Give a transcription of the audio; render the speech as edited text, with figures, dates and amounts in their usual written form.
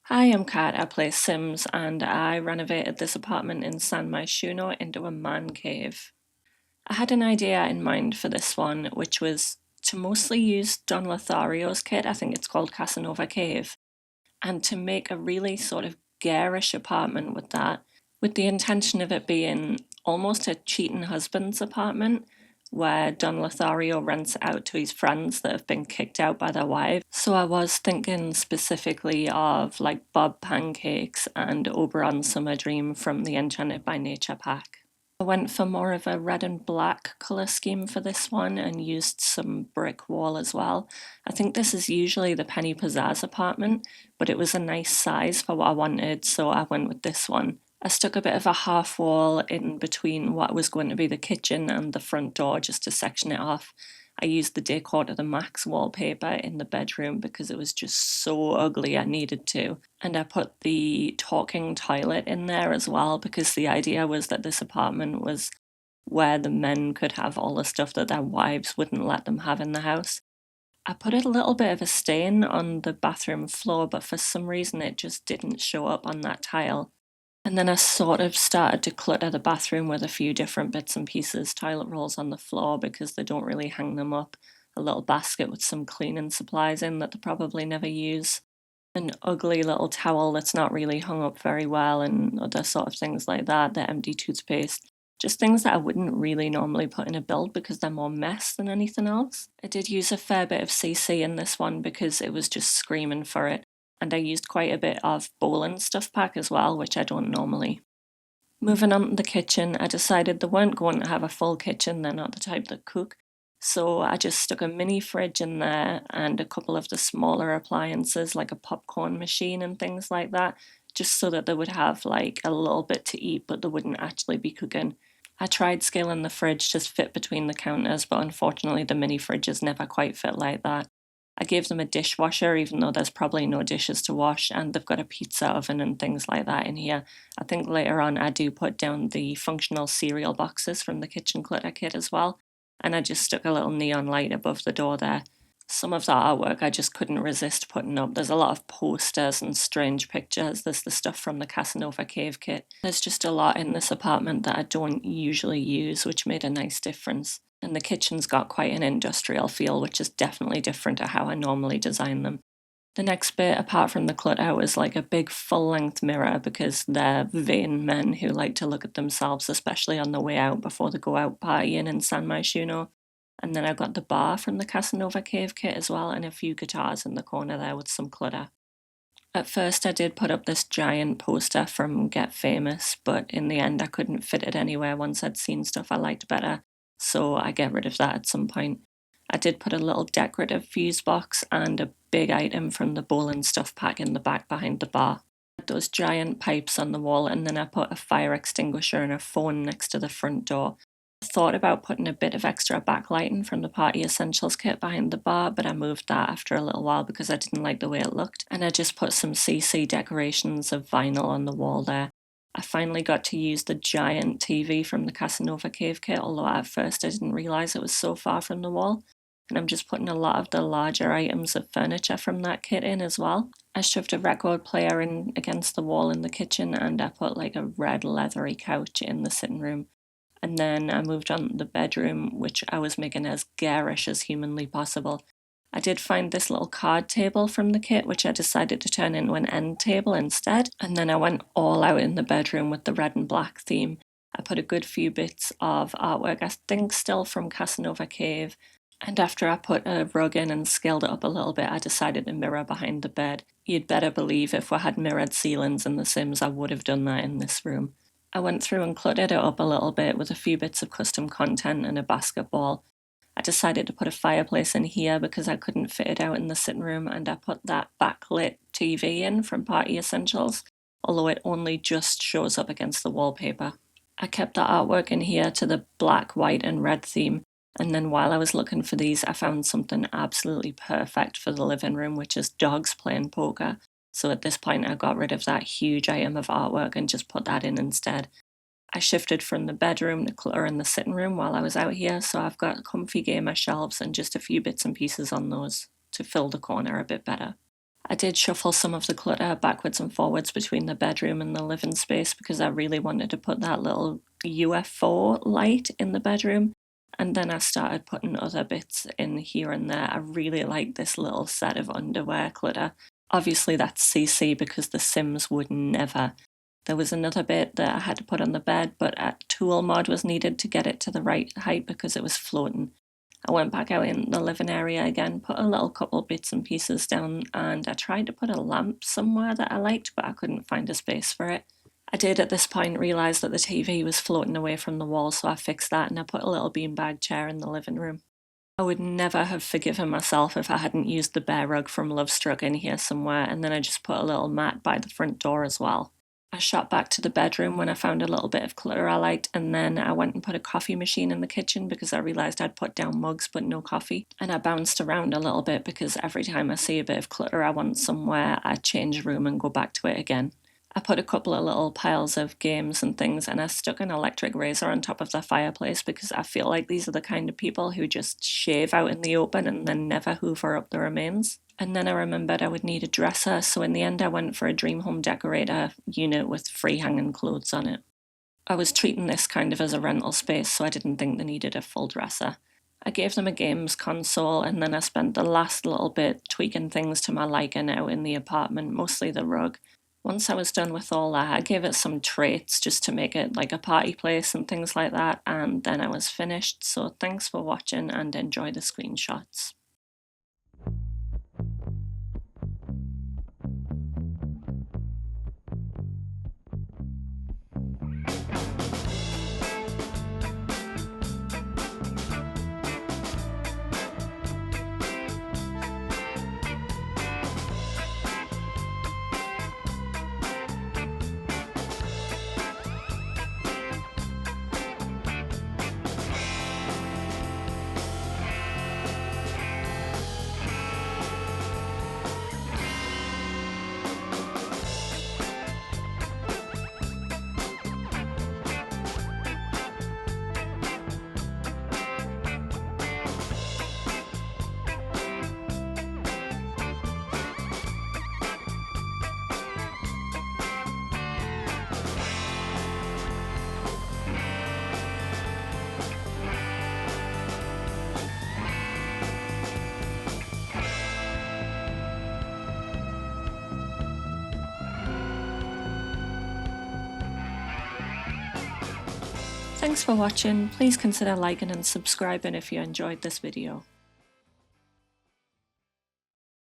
Hi, I'm Kat. I play Sims and I renovated this apartment in San Myshuno into a man cave. I had an idea in mind for this one, which was to mostly use Don Lothario's kit, I think it's called Casanova Cave, and to make a really sort of garish apartment with that, with the intention of it being almost a cheating husband's apartment, where Don Lothario rents it out to his friends that have been kicked out by their wives. So I was thinking specifically of like Bob Pancakes and Oberon Summerdream from the Enchanted by Nature pack. I went for more of a red and black colour scheme for this one and used some brick wall as well. I think this is usually the Penny Pizazz apartment, but it was a nice size for what I wanted, so I went with this one. I stuck a bit of a half wall in between what was going to be the kitchen and the front door just to section it off. I used the Decor to the Max wallpaper in the bedroom because it was just so ugly I needed to. And I put the talking toilet in there as well because the idea was that this apartment was where the men could have all the stuff that their wives wouldn't let them have in the house. I put a little bit of a stain on the bathroom floor, but for some reason it just didn't show up on that tile. And then I sort of started to clutter the bathroom with a few different bits and pieces, toilet rolls on the floor because they don't really hang them up, a little basket with some cleaning supplies in that they probably never use, an ugly little towel that's not really hung up very well, and other sort of things like that, the empty toothpaste. Just things that I wouldn't really normally put in a build because they're more mess than anything else. I did use a fair bit of CC in this one because it was just screaming for it, and I used quite a bit of bowling stuff pack as well, which I don't normally. Moving on to the kitchen, I decided they weren't going to have a full kitchen, they're not the type that cook. So I just stuck a mini fridge in there and a couple of the smaller appliances like a popcorn machine and things like that, just so that they would have like a little bit to eat, but they wouldn't actually be cooking. I tried scaling the fridge to fit between the counters, but unfortunately the mini fridges never quite fit like that. I gave them a dishwasher, even though there's probably no dishes to wash, and they've got a pizza oven and things like that in here. I think later on I do put down the functional cereal boxes from the kitchen clutter kit as well, and I just stuck a little neon light above the door there. Some of the artwork I just couldn't resist putting up. There's a lot of posters and strange pictures. There's the stuff from the Casanova Cave kit. There's just a lot in this apartment that I don't usually use, which made a nice difference. And the kitchen's got quite an industrial feel, which is definitely different to how I normally design them. The next bit, apart from the clutter, was like a big full-length mirror because they're vain men who like to look at themselves, especially on the way out before they go out partying in San Myshuno. And then I got the bar from the Casanova Cave kit as well, and a few guitars in the corner there with some clutter. At first I did put up this giant poster from Get Famous, but in the end I couldn't fit it anywhere once I'd seen stuff I liked better, so I get rid of that at some point. I did put a little decorative fuse box and a big item from the bowling stuff pack in the back behind the bar. Those giant pipes on the wall, and then I put a fire extinguisher and a phone next to the front door. I thought about putting a bit of extra backlighting from the Party Essentials kit behind the bar, but I moved that after a little while because I didn't like the way it looked, and I just put some CC decorations of vinyl on the wall there. I finally got to use the giant TV from the Casanova Cave kit, although at first I didn't realise it was so far from the wall. And I'm just putting a lot of the larger items of furniture from that kit in as well. I shoved a record player in against the wall in the kitchen, and I put like a red leathery couch in the sitting room. And then I moved on to the bedroom, which I was making as garish as humanly possible. I did find this little card table from the kit, which I decided to turn into an end table instead. And then I went all out in the bedroom with the red and black theme. I put a good few bits of artwork, I think still from Casanova Cave. And after I put a rug in and scaled it up a little bit, I decided to mirror behind the bed. You'd better believe if we had mirrored ceilings in The Sims, I would have done that in this room. I went through and cluttered it up a little bit with a few bits of custom content and a basketball. I decided to put a fireplace in here because I couldn't fit it out in the sitting room, and I put that backlit TV in from Party Essentials, although it only just shows up against the wallpaper. I kept the artwork in here to the black, white and red theme, and then while I was looking for these, I found something absolutely perfect for the living room, which is dogs playing poker. So at this point, I got rid of that huge item of artwork and just put that in instead. I shifted from the bedroom to clutter in the sitting room while I was out here, so I've got comfy gamer shelves and just a few bits and pieces on those to fill the corner a bit better. I did shuffle some of the clutter backwards and forwards between the bedroom and the living space because I really wanted to put that little UFO light in the bedroom. And then I started putting other bits in here and there. I really like this little set of underwear clutter. Obviously that's CC because the Sims would never. There was another bit that I had to put on the bed, but a tool mod was needed to get it to the right height because it was floating. I went back out in the living area again, put a little couple bits and pieces down, and I tried to put a lamp somewhere that I liked, but I couldn't find a space for it. I did at this point realise that the TV was floating away from the wall, so I fixed that and I put a little beanbag chair in the living room. I would never have forgiven myself if I hadn't used the bear rug from Lovestruck in here somewhere, and then I just put a little mat by the front door as well. I shot back to the bedroom when I found a little bit of clutter I liked, and then I went and put a coffee machine in the kitchen because I realised I'd put down mugs but no coffee. And I bounced around a little bit because every time I see a bit of clutter I want somewhere, I change room and go back to it again. I put a couple of little piles of games and things, and I stuck an electric razor on top of the fireplace because I feel like these are the kind of people who just shave out in the open and then never hoover up the remains. And then I remembered I would need a dresser, so in the end I went for a dream home decorator unit with free hanging clothes on it. I was treating this kind of as a rental space, so I didn't think they needed a full dresser. I gave them a games console, and then I spent the last little bit tweaking things to my liking out in the apartment, mostly the rug. Once I was done with all that, I gave it some traits just to make it like a party place and things like that, and then I was finished. So thanks for watching and enjoy the screenshots. Thanks for watching. Please consider liking and subscribing if you enjoyed this video.